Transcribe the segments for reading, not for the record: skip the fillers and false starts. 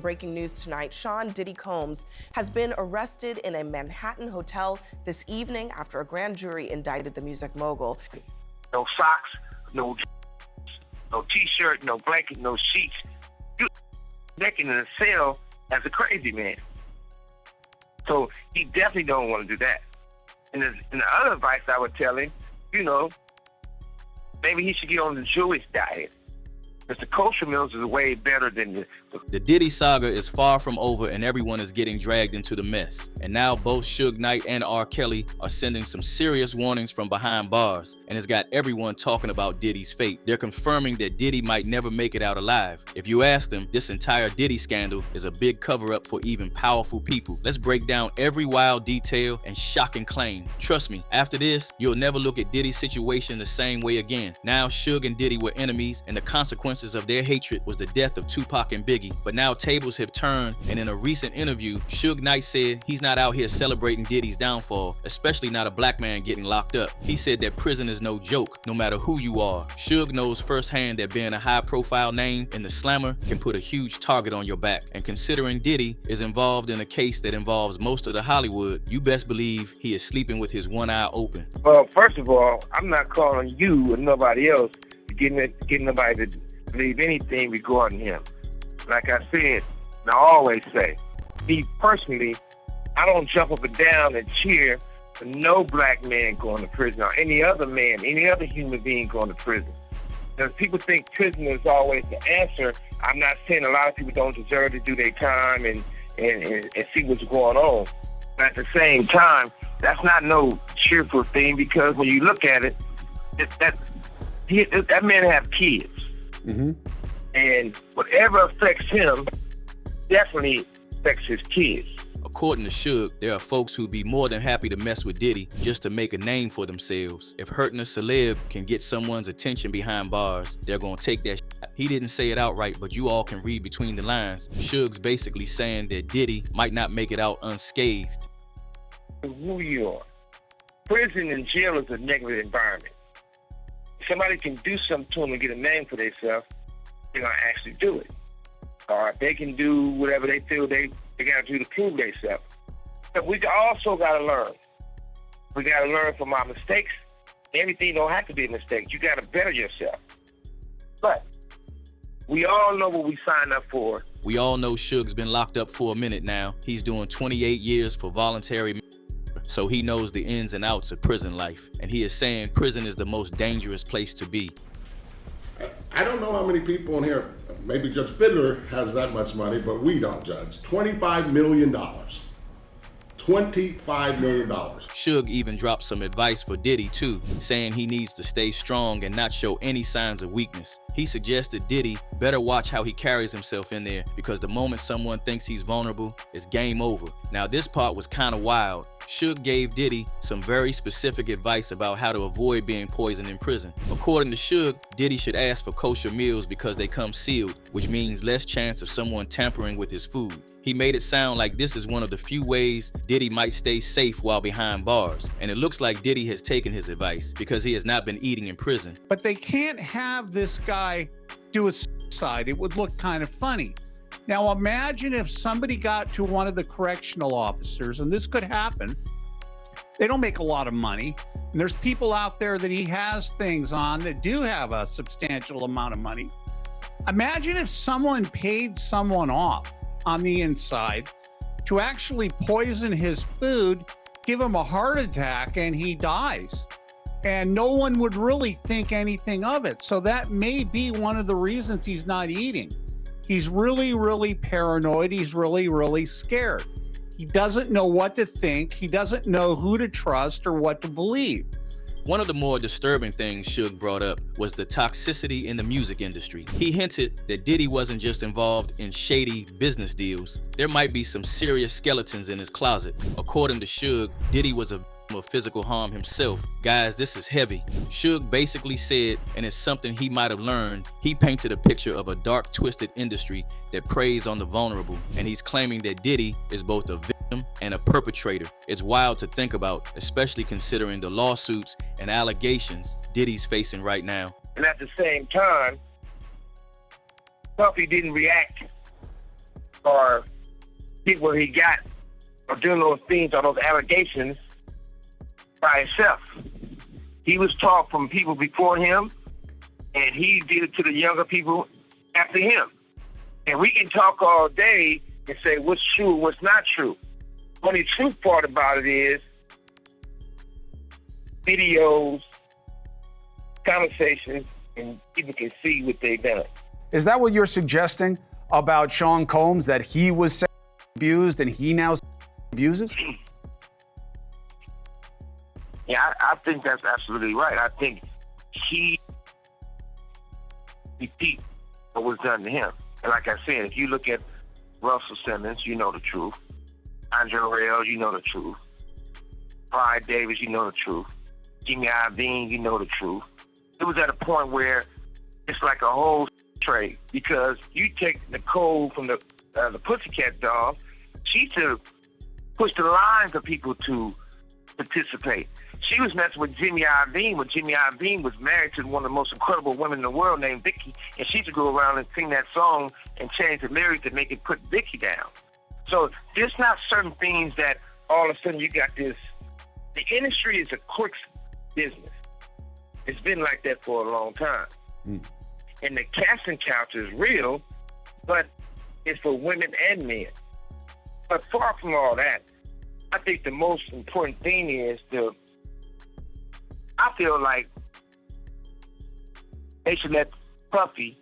Breaking news tonight, Sean Diddy Combs has been arrested in a Manhattan hotel this evening after a grand jury indicted the music mogul. No socks, no t-shirt, no blanket, no sheets. You naked in a cell as a crazy man. So he definitely don't want to do that. And the other advice I would tell him, maybe he should get on the Jewish diet. Because the kosher meals is way better than The Diddy saga is far from over and everyone is getting dragged into the mess. And now both Suge Knight and R. Kelly are sending some serious warnings from behind bars, and it's got everyone talking about Diddy's fate. They're confirming that Diddy might never make it out alive. If you ask them, this entire Diddy scandal is a big cover-up for even powerful people. Let's break down every wild detail and shocking claim. Trust me, after this, you'll never look at Diddy's situation the same way again. Now Suge and Diddy were enemies, and the consequences of their hatred was the death of Tupac and Biggie. But now tables have turned, and in a recent interview, Suge Knight said he's not out here celebrating Diddy's downfall, especially not a black man getting locked up. He said that prison is no joke, no matter who you are. Suge knows firsthand that being a high-profile name in the slammer can put a huge target on your back. And considering Diddy is involved in a case that involves most of the Hollywood, you best believe he is sleeping with his one eye open. Well, first of all, I'm not calling you or nobody else getting nobody to believe anything regarding him. Like I said, and I always say, me personally, I don't jump up and down and cheer for no black man going to prison or any other man, any other human being going to prison. Because people think prison is always the answer. I'm not saying a lot of people don't deserve to do their time and see what's going on. But at the same time, that's not no cheerful thing, because when you look at it, that man have kids. Mm-hmm. And whatever affects him definitely affects his kids. According to Suge, there are folks who'd be more than happy to mess with Diddy just to make a name for themselves. If hurting a celeb can get someone's attention behind bars, they're gonna take that shit. He didn't say it outright, but you all can read between the lines. Suge's basically saying that Diddy might not make it out unscathed. Who you are. Prison and jail is a negative environment. Somebody can do something to them and get a name for themselves, they're going to actually do it. Or they can do whatever they feel they got to do to prove themselves. But we also got to learn. We got to learn from our mistakes. Everything don't have to be a mistake. You got to better yourself. But we all know what we signed up for. We all know Suge's been locked up for a minute now. He's doing 28 years for voluntary, so he knows the ins and outs of prison life. And he is saying prison is the most dangerous place to be. I don't know how many people in here, maybe Judge Fiddler has that much money, but we don't, Judge. $25 million. $25 million. Suge even dropped some advice for Diddy too, saying he needs to stay strong and not show any signs of weakness. He suggested Diddy better watch how he carries himself in there, because the moment someone thinks he's vulnerable, it's game over. Now this part was kind of wild. Suge gave Diddy some very specific advice about how to avoid being poisoned in prison. According to Suge, Diddy should ask for kosher meals because they come sealed, which means less chance of someone tampering with his food. He made it sound like this is one of the few ways Diddy might stay safe while behind bars. And it looks like Diddy has taken his advice, because he has not been eating in prison. But they can't have this guy do a suicide. It would look kind of funny. Now imagine if somebody got to one of the correctional officers, and this could happen. They don't make a lot of money, and there's people out there that he has things on that do have a substantial amount of money. Imagine if someone paid someone off on the inside to actually poison his food, give him a heart attack, and he dies. And no one would really think anything of it. So that may be one of the reasons he's not eating. He's really, really paranoid. He's really, really scared. He doesn't know what to think. He doesn't know who to trust or what to believe. One of the more disturbing things Suge brought up was the toxicity in the music industry. He hinted that Diddy wasn't just involved in shady business deals. There might be some serious skeletons in his closet. According to Suge, Diddy was a victim of physical harm himself. Guys, this is heavy. Suge basically said, and it's something he might have learned, he painted a picture of a dark, twisted industry that preys on the vulnerable. And he's claiming that Diddy is both a victim and a perpetrator. It's wild to think about, especially considering the lawsuits and allegations Diddy's facing right now. And at the same time, Puffy didn't react or people he got or doing those things or those allegations by himself. He was taught from people before him, and he did it to the younger people after him. And we can talk all day and say what's true, what's not true. Only truth part about it is videos, conversations, and people can see what they've done. Is that what you're suggesting about Sean Combs, that he was sexually abused and he now abuses? Yeah, I think that's absolutely right. I think he repeat what was done to him. And like I said, if you look at Russell Simmons, you know the truth. Andre Harrell, you know the truth. Clyde Davis, you know the truth. Jimmy Iovine, you know the truth. It was at a point where it's like a whole trade, because you take Nicole from the Pussycat Dolls, she used to push the line for people to participate. She was messing with Jimmy Iovine when Jimmy Iovine was married to one of the most incredible women in the world named Vicky, and she used to go around and sing that song and change the lyrics to make it put Vicky down. So there's not certain things that all of a sudden you got this. The industry is a quick business. It's been like that for a long time. And the casting couch is real, but it's for women and men. But far from all that, I think the most important thing is I feel like they should let Puffy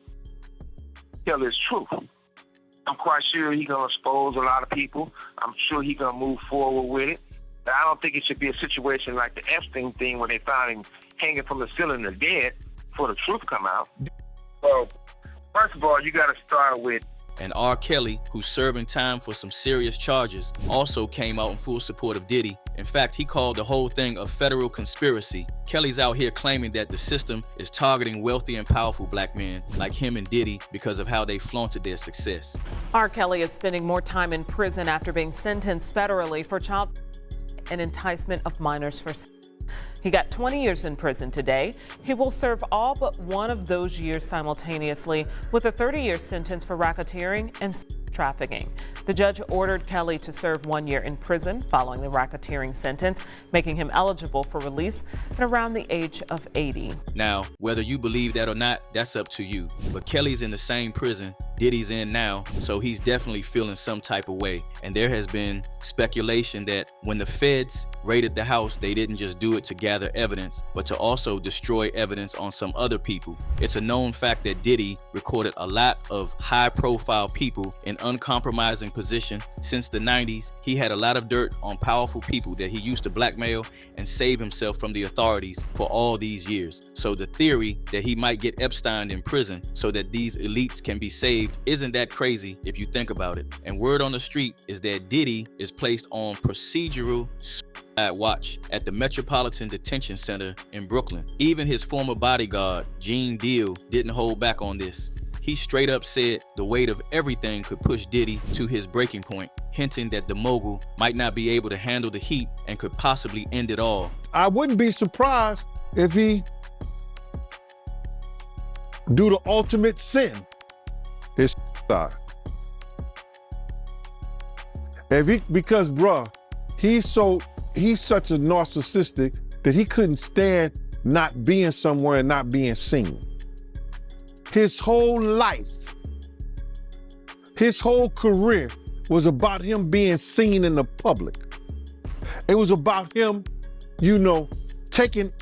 tell his truth. I'm quite sure he's going to expose a lot of people. I'm sure he's going to move forward with it. But I don't think it should be a situation like the Epstein thing where they found him hanging from the ceiling and dead before the truth come out. So, first of all, you got to start with. And R. Kelly, who's serving time for some serious charges, also came out in full support of Diddy. In fact, he called the whole thing a federal conspiracy. Kelly's out here claiming that the system is targeting wealthy and powerful black men like him and Diddy because of how they flaunted their success. R. Kelly is spending more time in prison after being sentenced federally for child and enticement of minors for. He got 20 years in prison today. He will serve all but one of those years simultaneously with a 30-year sentence for racketeering and trafficking. The judge ordered Kelly to serve 1 year in prison following the racketeering sentence, making him eligible for release at around the age of 80. Now, whether you believe that or not, that's up to you. But Kelly's in the same prison Diddy's in now, so he's definitely feeling some type of way. And there has been speculation that when the feds raided the house, they didn't just do it to gather evidence, but to also destroy evidence on some other people. It's a known fact that Diddy recorded a lot of high-profile people in uncompromising position. Since the 90s, he had a lot of dirt on powerful people that he used to blackmail and save himself from the authorities for all these years. So the theory that he might get Epstein in prison so that these elites can be saved isn't that crazy if you think about it. And word on the street is that Diddy is placed on procedural watch at the Metropolitan Detention Center in Brooklyn. Even his former bodyguard, Gene Deal, didn't hold back on this. He straight up said the weight of everything could push Diddy to his breaking point, hinting that the mogul might not be able to handle the heat and could possibly end it all. I wouldn't be surprised if he do the ultimate sin. His side. Because bruh, he's such a narcissistic that he couldn't stand not being somewhere and not being seen. His whole life, his whole career was about him being seen in the public. It was about him, taking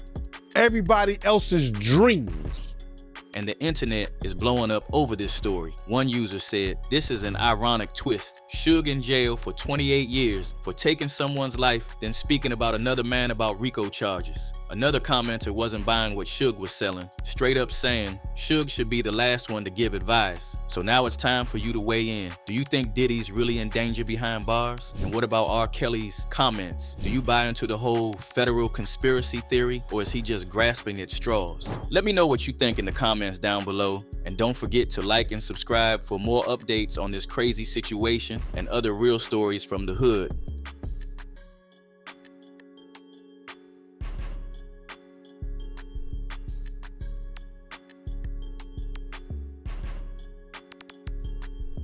everybody else's dreams. And the internet is blowing up over this story. One user said, "This is an ironic twist. Suge in jail for 28 years for taking someone's life, then speaking about another man about RICO charges." Another commenter wasn't buying what Suge was selling, straight up saying Suge should be the last one to give advice. So now it's time for you to weigh in. Do you think Diddy's really in danger behind bars? And what about R. Kelly's comments? Do you buy into the whole federal conspiracy theory, or is he just grasping at straws? Let me know what you think in the comments down below. And don't forget to like and subscribe for more updates on this crazy situation and other real stories from the hood.